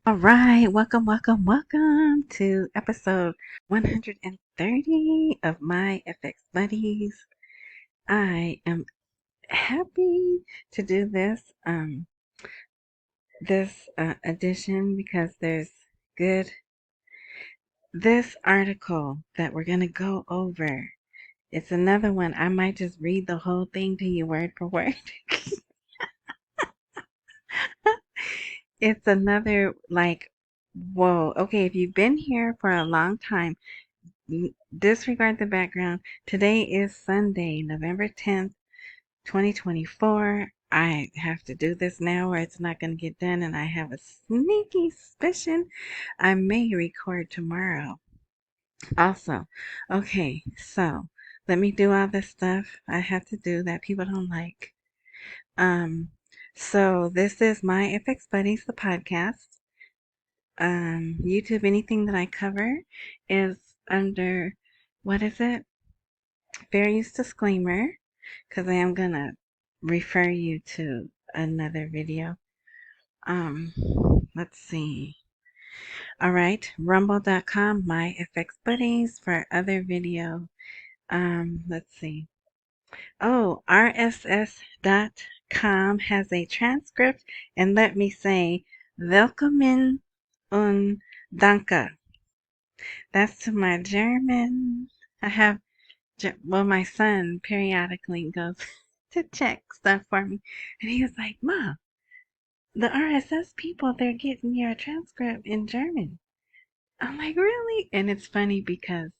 All right, welcome to episode 130 of my FX Buddies. I am happy to do this edition because there's good this article that we're gonna go over. It's another one. I might just read the whole thing to you word for word. It's another like, whoa. Okay, if you've been here for a long time, disregard the background. Today is Sunday, November 10th, 2024. I have to do this now or it's not going to get done, and I have a sneaky suspicion I may record tomorrow. Also, okay, so let me do all this stuff I have to do that people don't like. Um, so this is my FX Buddies, the podcast. YouTube, anything that I cover is under, what is it? Fair use disclaimer, because I am gonna refer you to another video. Um, let's see. All right, rumble.com, my FX buddies for other video. Let's see. Oh, rss.com has a transcript, and let me say, Willkommen und danke. That's to my German. I have well, my son periodically goes to check stuff for me, and he was like, "Mom, the RSS people, they're getting your transcript in German." I'm like, "Really?" And it's funny because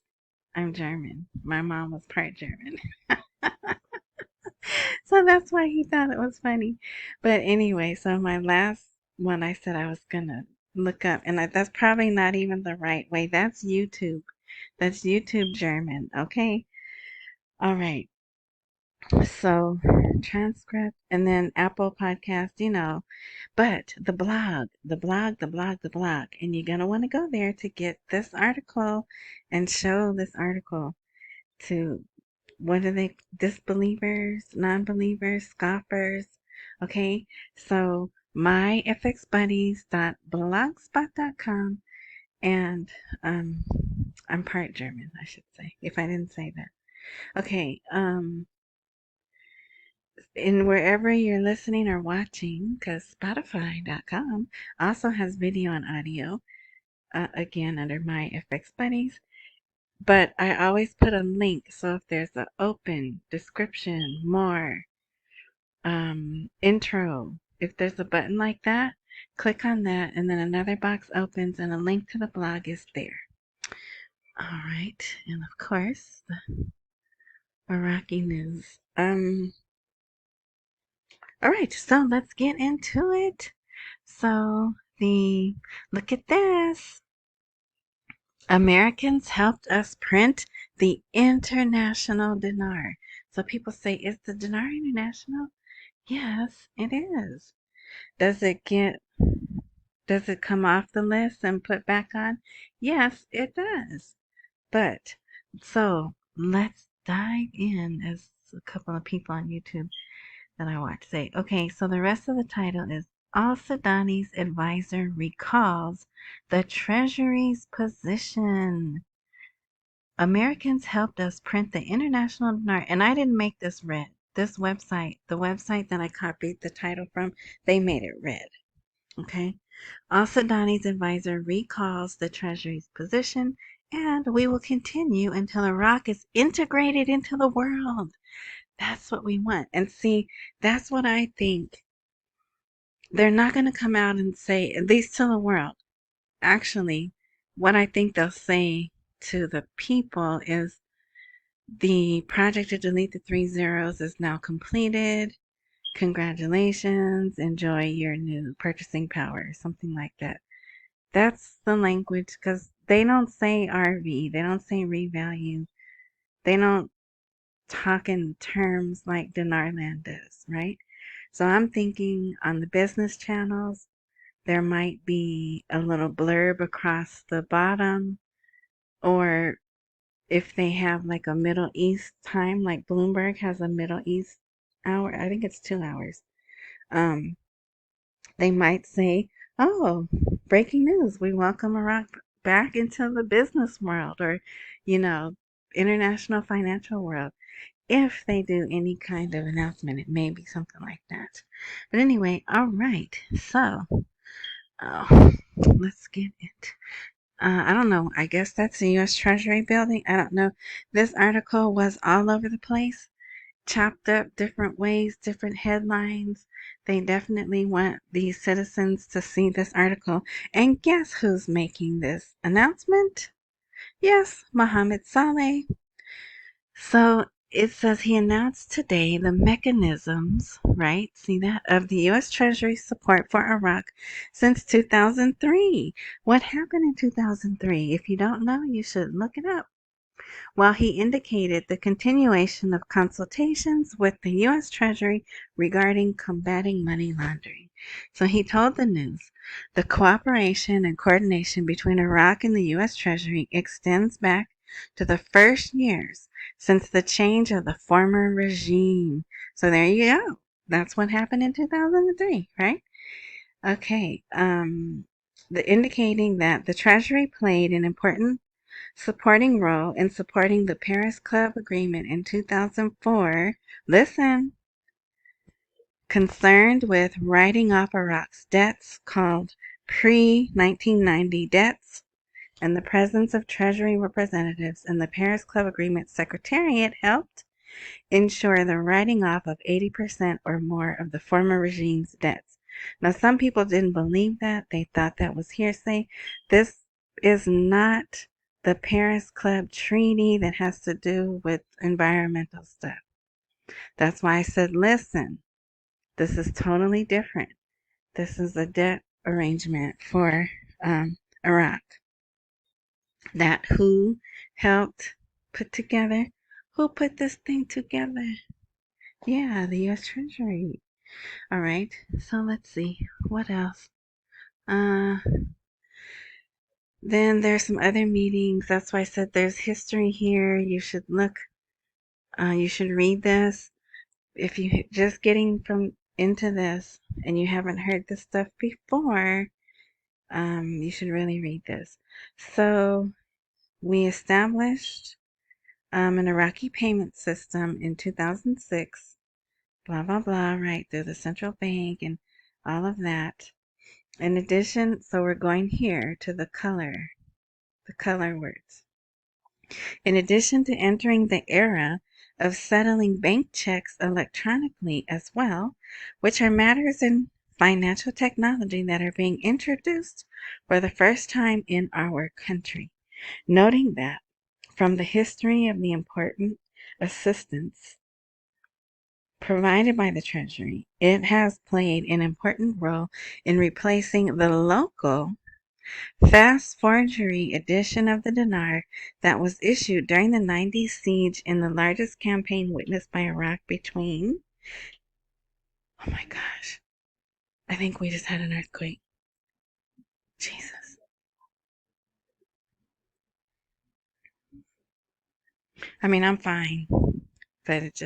I'm German. My mom was part German. So that's why he thought it was funny. But anyway, so my last one I said I was gonna look up, and that's probably not even the right way. That's YouTube. That's YouTube German, okay? All right. So, transcript and then Apple Podcast, but the blog, and you're going to want to go there to get this article and show this article to, what are they, disbelievers, non-believers, scoffers, okay? So, myfxbuddies.blogspot.com, and I'm part German, I should say, if I didn't say that. Okay, and wherever you're listening or watching, because Spotify.com also has video and audio, again under my FX Buddies. But I always put a link, so if there's an open, description, more, intro, if there's a button like that, click on that, and then another box opens and a link to the blog is there. All right, and of course, the Iraqi News. All right, so let's get into it. So look at this. Americans helped us print the international dinar. So people say, is the dinar international? Yes, it is. Does it get, does it come off the list and put back on? Yes, it does. But, so let's dive in, as a couple of people on YouTube that I watch say. Okay, so the rest of the title is Al-Sudani's advisor recalls the Treasury's position. Americans helped us print the international dinar, and I didn't make this red. This website, the website that I copied the title from, they made it red. Okay. Al-Sudani's advisor recalls the Treasury's position, and we will continue until Iraq is integrated into the world. That's what we want. And see, that's what I think. They're not going to come out and say, at least to the world. Actually, what I think they'll say to the people is the project to delete the 3 zeros is now completed. Congratulations. Enjoy your new purchasing power. Something like that. That's the language, because they don't say RV. They don't say revalue. They don't talk in terms like Dinarland does, right? So I'm thinking on the business channels, there might be a little blurb across the bottom, or if they have like a Middle East time, like Bloomberg has a Middle East hour, I think it's 2 hours. They might say, oh, breaking news. We welcome Iraq back into the business world or, you know, international financial world. If they do any kind of announcement, it may be something like that. But anyway, all right. So, let's get it. I don't know. I guess that's the US Treasury building. I don't know. This article was all over the place, chopped up different ways, different headlines. They definitely want these citizens to see this article. And guess who's making this announcement? Yes, Mohammed Saleh. So it says he announced today the mechanisms, right? See that? Of the U.S. Treasury support for Iraq since 2003. What happened in 2003? If you don't know, you should look it up. While he indicated the continuation of consultations with the U.S. Treasury regarding combating money laundering. So he told the news the cooperation and coordination between Iraq and the U.S. Treasury extends back to the first years since the change of the former regime. So there you go. That's what happened in 2003, right? Okay. Indicating that the Treasury played an important supporting role in supporting the Paris Club Agreement in 2004, listen, concerned with writing off Iraq's debts called pre-1990 debts, and the presence of Treasury representatives in the Paris Club Agreement Secretariat helped ensure the writing off of 80% or more of the former regime's debts. Now, some people didn't believe that. They thought that was hearsay. This is not the Paris Club Treaty that has to do with environmental stuff. That's why I said, listen, this is totally different. This is a debt arrangement for Iraq that who helped put together. Who put this thing together? Yeah, the US Treasury. All right, so let's see. What else? Uh, then there's some other meetings. That's why I said there's history here. You should look, you should read this. If you just getting from into this and you haven't heard this stuff before, you should really read this. So we established an Iraqi payment system in 2006, blah, blah, blah, right, through the central bank and all of that. In addition, so we're going here to the color words. In addition to entering the era of settling bank checks electronically as well, which are matters in financial technology that are being introduced for the first time in our country. Noting that from the history of the important assistance provided by the Treasury, it has played an important role in replacing the local fast forgery edition of the dinar that was issued during the 90s siege in the largest campaign witnessed by Iraq between, oh my gosh, I think we just had an earthquake. Jesus. I mean, I'm fine, but it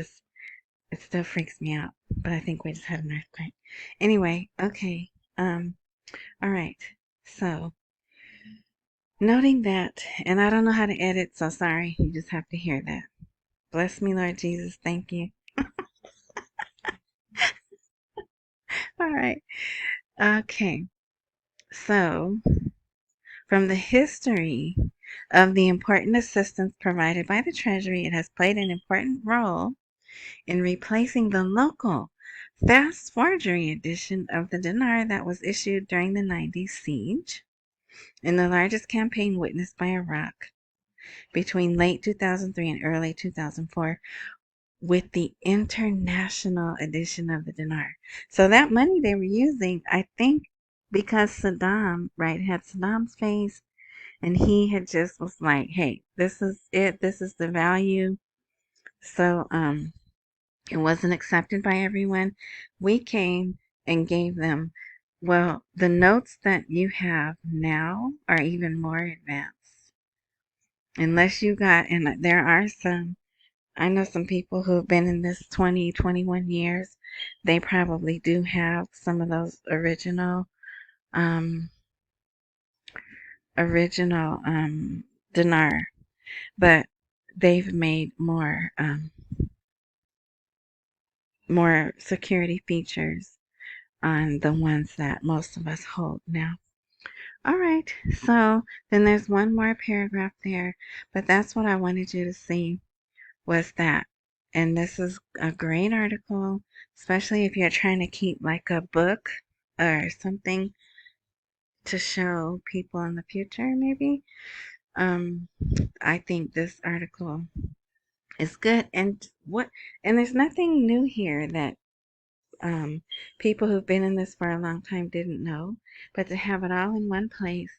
still freaks me out. But I think we just had an earthquake. Anyway, okay. All right. So, noting that, and I don't know how to edit, so sorry. You just have to hear that. Bless me, Lord Jesus. Thank you. All right. Okay. So, from the history of the important assistance provided by the Treasury, it has played an important role in replacing the local fast forgery edition of the dinar that was issued during the 90s siege in the largest campaign witnessed by Iraq between late 2003 and early 2004 with the international edition of the dinar. So that money they were using, I think, because Saddam, right, had Saddam's face and he had just was like, hey, this is it, this is the value. So it wasn't accepted by everyone. We came and gave them, well, the notes that you have now are even more advanced. Unless you got, and there are some, I know some people who have been in this 20, 21 years, they probably do have some of those original original dinar, but they've made more security features on the ones that most of us hold now. All right, so then there's one more paragraph there, but that's what I wanted you to see was that. And this is a great article, especially if you're trying to keep like a book or something to show people in the future, maybe. Um, I think this article is good. And there's nothing new here that people who've been in this for a long time didn't know, but to have it all in one place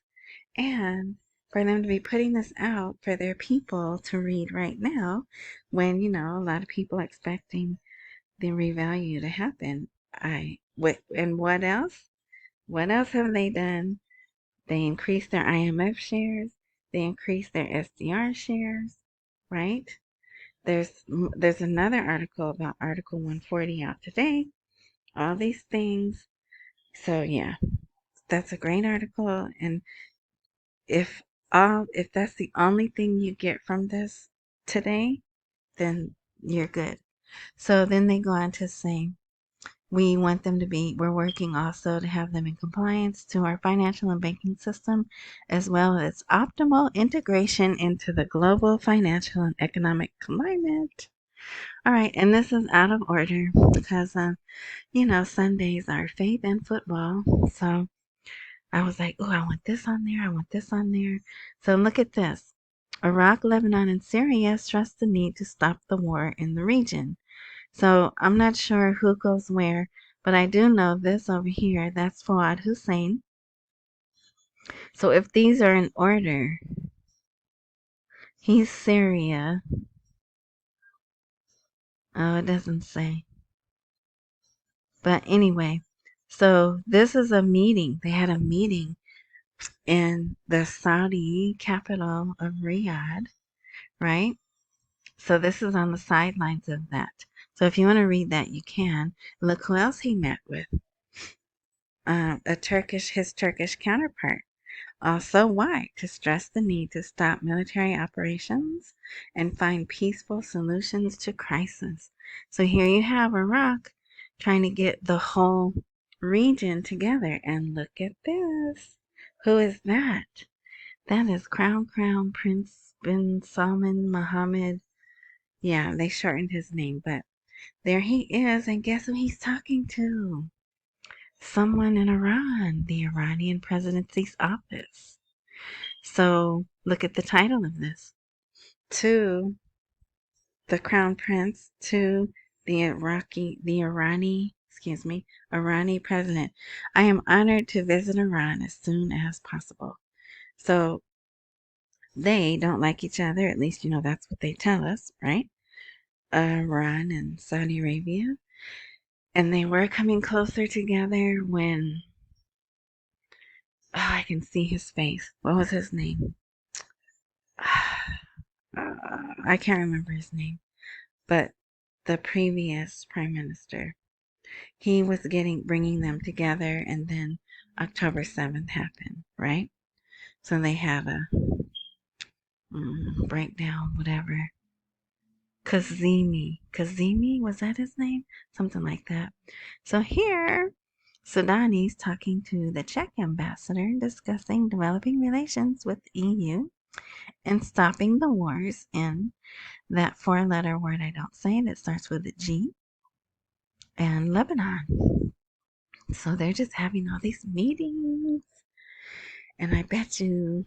and for them to be putting this out for their people to read right now when, a lot of people are expecting the revalue to happen. And what else? What else have they done? They increased their IMF shares. They increased their SDR shares, right? There's another article about Article 140 out today. All these things. So yeah, that's a great article. And if if that's the only thing you get from this today, then you're good. So then they go on to say, we're working also to have them in compliance to our financial and banking system, as well as optimal integration into the global financial and economic climate. All right, and this is out of order because, Sundays are faith and football. So I was like, oh, I want this on there. I want this on there. So look at this. Iraq, Lebanon, and Syria stress the need to stop the war in the region. So I'm not sure who goes where, but I do know this over here. That's Fuad Hussein. So if these are in order, he's Syria. Oh, it doesn't say. But anyway, so this is a meeting. They had a meeting in the Saudi capital of Riyadh, right? So this is on the sidelines of that. So if you want to read that, you can. Look who else he met with. His Turkish counterpart. Also, why? To stress the need to stop military operations and find peaceful solutions to crisis. So here you have Iraq trying to get the whole region together. And look at this. Who is that? That is Crown Prince bin Salman Mohammed. Yeah, they shortened his name, but there he is. And guess who he's talking to? Someone in Iran, the Iranian presidency's office. So look at the title of this. To the Crown Prince, to the Irani president. I am honored to visit Iran as soon as possible. So they don't like each other, at least that's what they tell us, right? Iran and Saudi Arabia. And they were coming closer together when I can see his face. What was his name? I can't remember his name, but the previous prime minister, he was bringing them together, and then October 7th happened, right? So they had a breakdown, whatever. Kazimi, was that his name? Something like that. So here, Sudani's talking to the Czech ambassador, discussing developing relations with the EU and stopping the wars in that four-letter word I don't say that starts with a G, and Lebanon. So they're just having all these meetings. And I bet you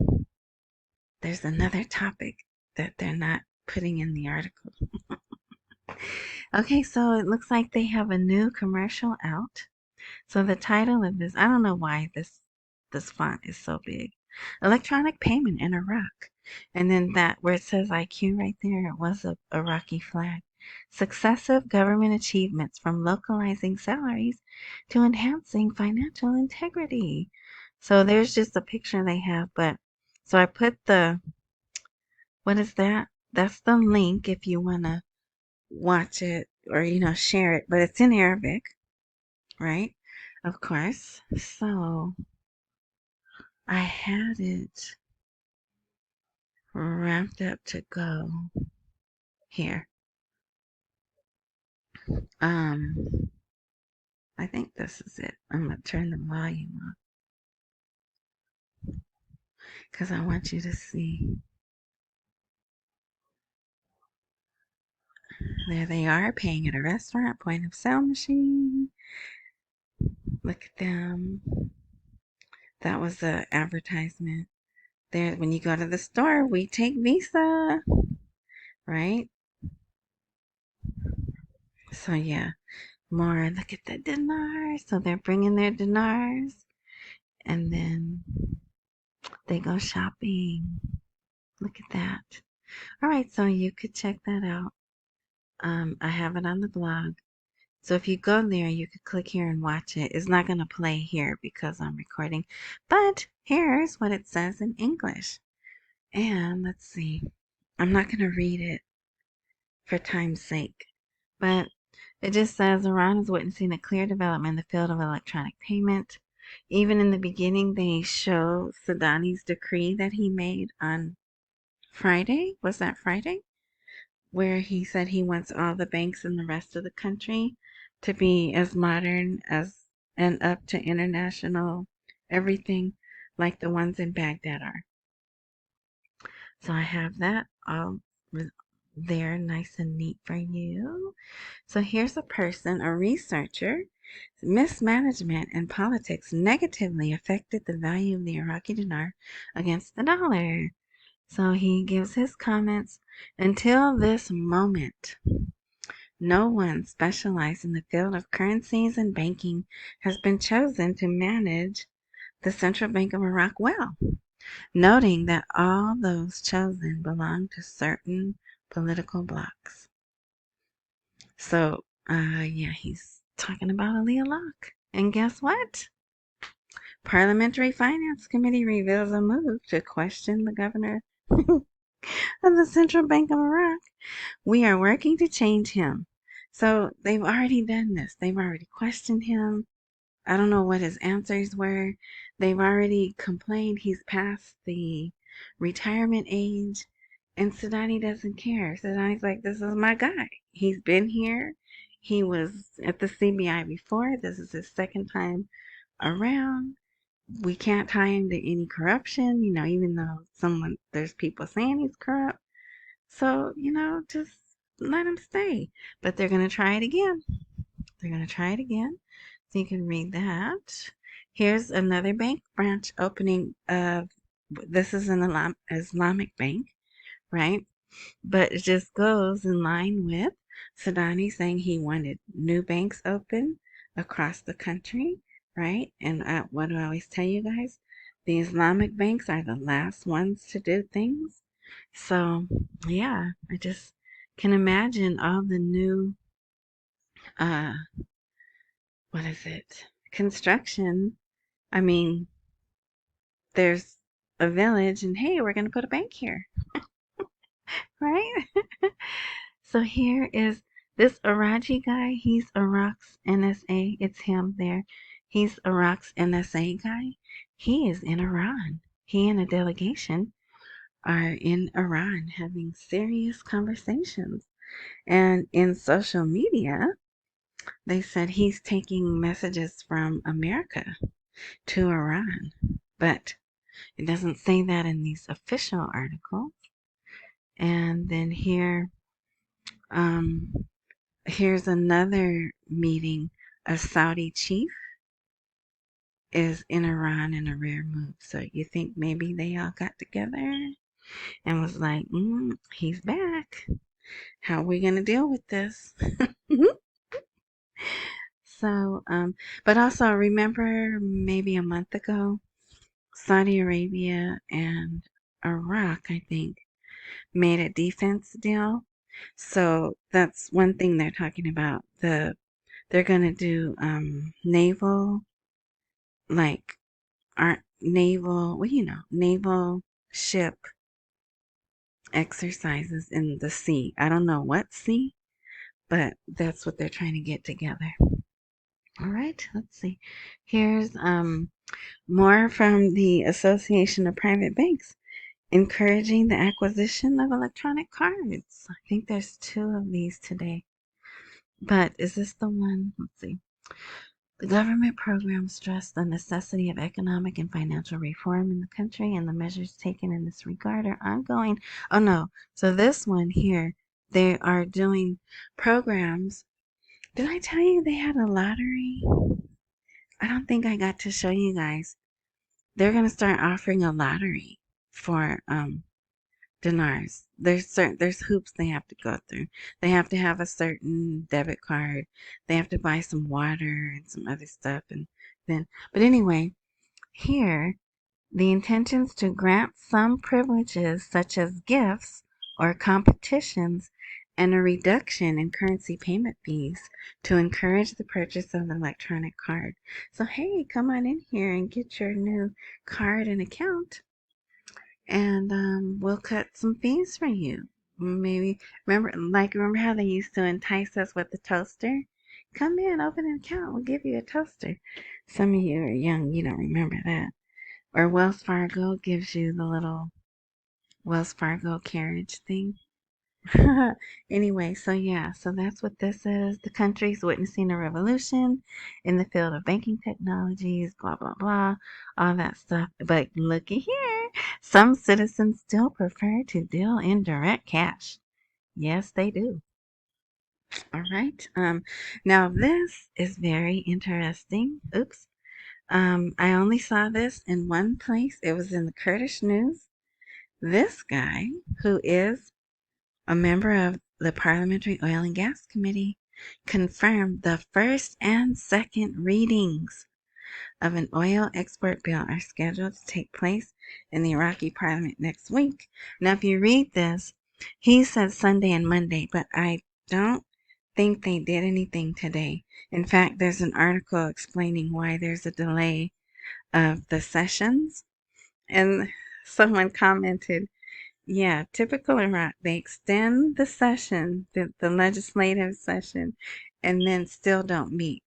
there's another topic that they're not putting in the article. Okay, so it looks like they have a new commercial out. So the title of this, I don't know why this font is so big. Electronic payment in Iraq. And then that where it says IQ right there, it was a Iraqi flag. Successive government achievements from localizing salaries to enhancing financial integrity. So there's just a picture they have, but so I put what is that? That's the link if you want to watch it or share it, but it's in Arabic, right? Of course. So I had it. wrapped up to go here. I think this is it. I'm gonna turn the volume up because I want you to see. There they are, paying at a restaurant, point of sale machine. Look at them. That was the advertisement. There, when you go to the store, we take Visa, right? So yeah, more. Look at the dinars. So they're bringing their dinars, and then they go shopping. Look at that. All right, so you could check that out. I have it on the blog. So if you go there, you could click here and watch it. It's not going to play here because I'm recording, but here's what it says in English. And let's see. I'm not going to read it for time's sake, but it just says Iran is witnessing a clear development in the field of electronic payment. Even in the beginning, they show Sudani's decree that he made on Friday. Was that Friday? Where he said he wants all the banks in the rest of the country to be as modern as and up to international everything like the ones in Baghdad are. So I have that all there nice and neat for you. So here's a person, a researcher. Mismanagement and politics negatively affected the value of the Iraqi dinar against the dollar. So he gives his comments. Until this moment, no one specialized in the field of currencies and banking has been chosen to manage the Central Bank of Iraq well, noting that all those chosen belong to certain political blocs. So, yeah, he's talking about Aaliyah Locke. And guess what? Parliamentary Finance Committee reveals a move to question the governor of the Central Bank of Iraq. We are working to change him. So they've already done this. They've already questioned him. I don't know what his answers were. They've already complained he's past the retirement age. And Sudani doesn't care. Sudani's like, this is my guy. He's been here. He was at the CBI before. This is his second time around. We can't tie him to any corruption, even though there's people saying he's corrupt. So, just let him stay. But they're going to try it again. They're going to try it again. So you can read that. Here's another bank branch opening of, this is an Islamic bank, right? But it just goes in line with Sudani saying he wanted new banks open across the country, right? And what do I always tell you guys? The Islamic banks are the last ones to do things. So, yeah, I just can imagine all the new, uh, what is it? Construction. I mean, there's a village and hey, we're going to put a bank here, right? So here is this Araji guy. He's Iraq's NSA. It's him there. He's Iraq's NSA guy. He is in Iran. He and a delegation are in Iran having serious conversations. And in social media, they said he's taking messages from America to Iran. But it doesn't say that in these official articles. And then here's another meeting. A Saudi chief is in Iran in a rare move. So you think maybe they all got together and was like, he's back. How are we going to deal with this? So, but also remember maybe a month ago, Saudi Arabia and Iraq, I think, made a defense deal. So that's one thing they're talking about. They're going to do naval, like naval, naval ship exercises in the sea. I don't know what sea, but that's what they're trying to get together. All right, let's see. Here's more from the Association of Private Banks. encouraging the acquisition of electronic cards. I think there's 2 of these today. But is this the one? Let's see. The government program stressed the necessity of economic and financial reform in the country, and the measures taken in this regard are ongoing. Oh no. So this one here, they are doing programs. Did I tell you they had a lottery? I don't think I got to show you guys. They're going to start offering a lottery for dinars. There's hoops they have to go through. They have to have a certain debit card. They have to buy some water and some other stuff, and then but anyway, here the intentions to grant some privileges such as gifts or competitions and a reduction in currency payment fees to encourage the purchase of an electronic card. So hey, come on in here and get your new card and account, and we'll cut some fees for you. Maybe remember how they used to entice us with the toaster? Come in, open an account, we'll give you a toaster. Some of you are young, you don't remember that. Or Wells Fargo gives you the little Wells Fargo carriage thing. Anyway, so yeah, so that's what this is. The country's witnessing a revolution in the field of banking technologies, blah, blah, blah, all that stuff. But looky here, some citizens still prefer to deal in direct cash. Yes, they do. All right. Now this is very interesting. Oops. I only saw this in one place. It was in the Kurdish News. This guy, who is a member of the Parliamentary Oil and Gas Committee, confirmed the first and second readings of an oil export bill are scheduled to take place in the Iraqi parliament next week. Now, if you read this, he said Sunday and Monday, but I don't think they did anything today. In fact, there's an article explaining why there's a delay of the sessions. And someone commented, yeah, typical Iraq. They extend the session, the legislative session, and then still don't meet.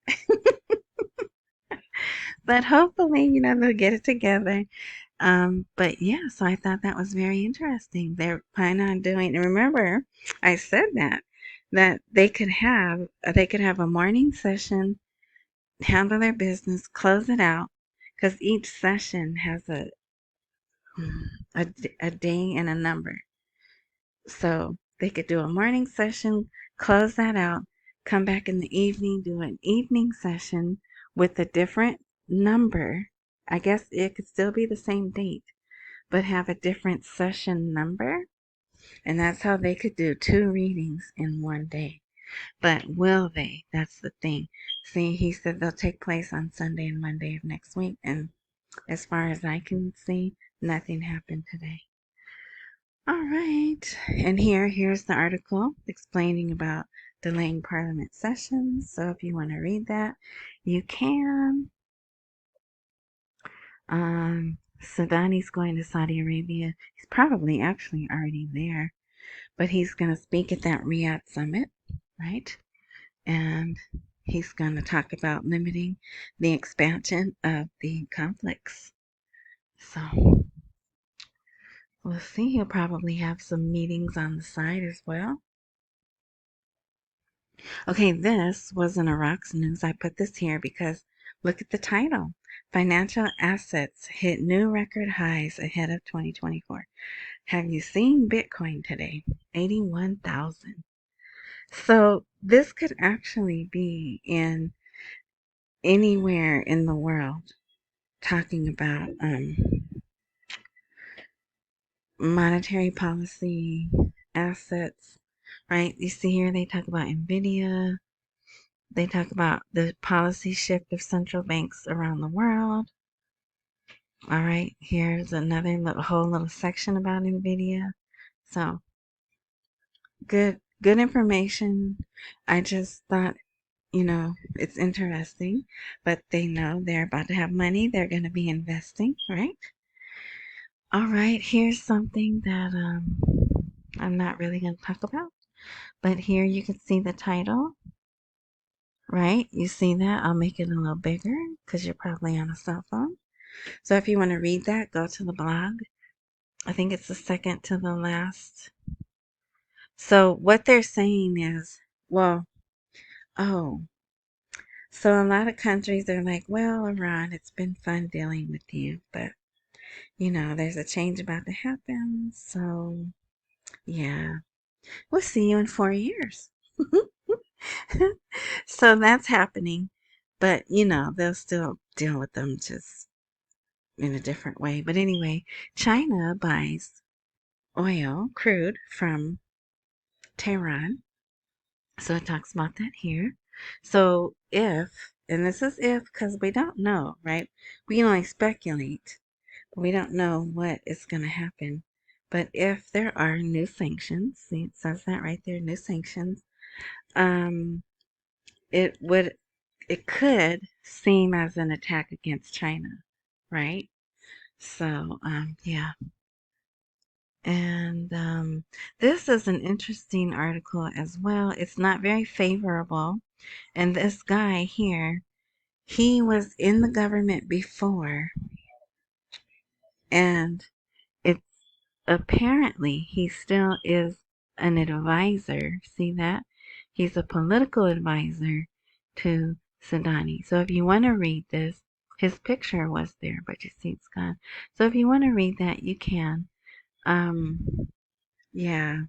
But hopefully, they'll get it together. But yeah, so I thought that was very interesting. They're planning on doing, and remember, I said that they could have a morning session, handle their business, close it out, because each session has a day and a number. So they could do a morning session, close that out, come back in the evening, do an evening session with a different number. I guess it could still be the same date, but have a different session number. And that's how they could do 2 readings in one day. But will they? That's the thing. See, he said they'll take place on Sunday and Monday of next week. And as far as I can see, nothing happened today. All right. And here's the article explaining about delaying parliament sessions. So if you want to read that, you can. Sudani's going to Saudi Arabia. He's probably actually already there, but he's going to speak at that Riyadh summit, right? And he's going to talk about limiting the expansion of the conflicts. So we'll see. He'll probably have some meetings on the side as well. Okay, this was in Iraq's news. I put this here because look at the title. Financial assets hit new record highs ahead of 2024. Have you seen Bitcoin today? 81,000. So this could actually be in anywhere in the world talking about monetary policy, assets, right? You see here they talk about NVIDIA. They talk about the policy shift of central banks around the world. All right, here's another whole little section about NVIDIA. So good information. I just thought, it's interesting, but they know they're about to have money. They're going to be investing, right? All right, here's something that I'm not really going to talk about, but here you can see the title, right? You see that? I'll make it a little bigger because you're probably on a cell phone. So if you want to read that, go to the blog. I think it's the second to the last. So what they're saying is, well, oh, so a lot of countries are like, well, Iran, it's been fun dealing with you, but there's a change about to happen. So yeah, we'll see you in 4 years. So that's happening, but they'll still deal with them just in a different way. But anyway, China buys oil, crude from Tehran. So it talks about that here. So if, and this is if because we don't know, right? We can only speculate. We don't know what is going to happen. But if there are new sanctions, see, it says that right there, new sanctions, um, it would, it could seem as an attack against China, right? So, yeah. And this is an interesting article as well. It's not very favorable. And this guy here, he was in the government before, and it's apparently he still is an advisor. See that? He's a political advisor to Sudani. So if you want to read this, his picture was there, but you see it's gone. So if you want to read that, you can. Yeah,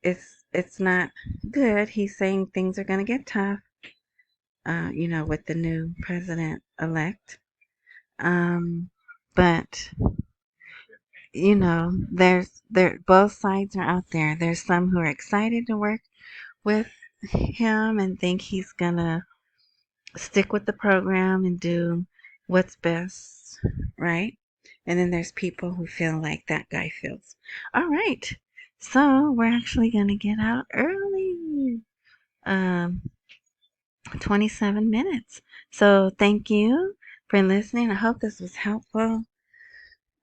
it's not good. He's saying things are going to get tough, with the new president elect. But there both sides are out there. There's some who are excited to work with him and think he's gonna stick with the program and do what's best, right? And then there's people who feel like that guy feels. All right, so we're actually gonna get out early. Um, 27 minutes. So thank you for listening. I hope this was helpful.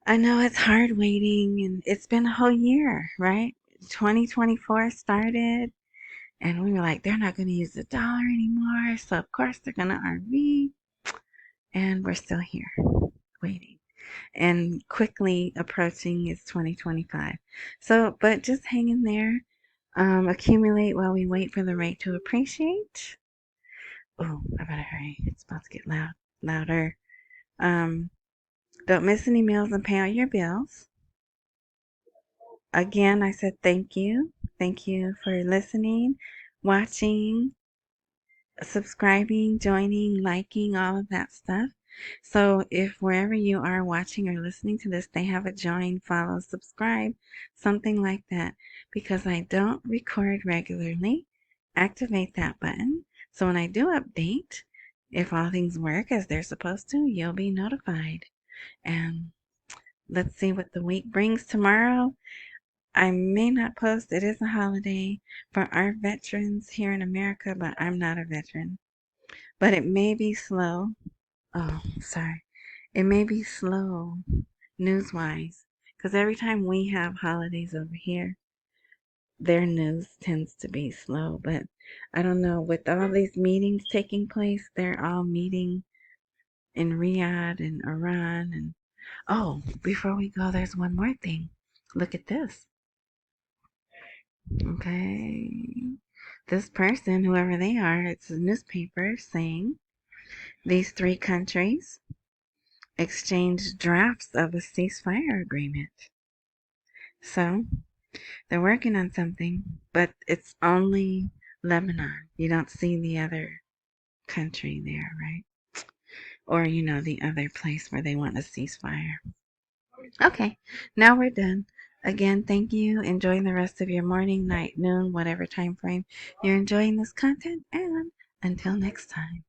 I know it's hard waiting, and it's been a whole year, right? 2024 started, and we were like, they're not going to use the dollar anymore, so of course they're going to RV, and we're still here waiting. And quickly approaching is 2025. So, but just hang in there, accumulate while we wait for the rate to appreciate. Oh, I better hurry. It's about to get louder. Um, don't miss any meals and pay all your bills. Again, I said thank you. Thank you for listening, watching, subscribing, joining, liking, all of that stuff. So if wherever you are watching or listening to this, they have a join, follow, subscribe, something like that. Because I don't record regularly, activate that button. So when I do update, if all things work as they're supposed to, you'll be notified. And let's see what the week brings tomorrow. I may not post. It is a holiday for our veterans here in America, but I'm not a veteran. But it may be slow. Oh, sorry. It may be slow news-wise, because every time we have holidays over here, their news tends to be slow. But I don't know. With all these meetings taking place, they're all meeting in Riyadh and Iran. And oh, before we go, there's one more thing. Look at this. Okay. This person, whoever they are, it's a newspaper saying these three countries exchanged drafts of a ceasefire agreement. So they're working on something, but it's only Lebanon. You don't see the other country there, right? Or, the other place where they want a ceasefire. Okay, now we're done. Again, thank you. Enjoy the rest of your morning, night, noon, whatever time frame you're enjoying this content. And until next time.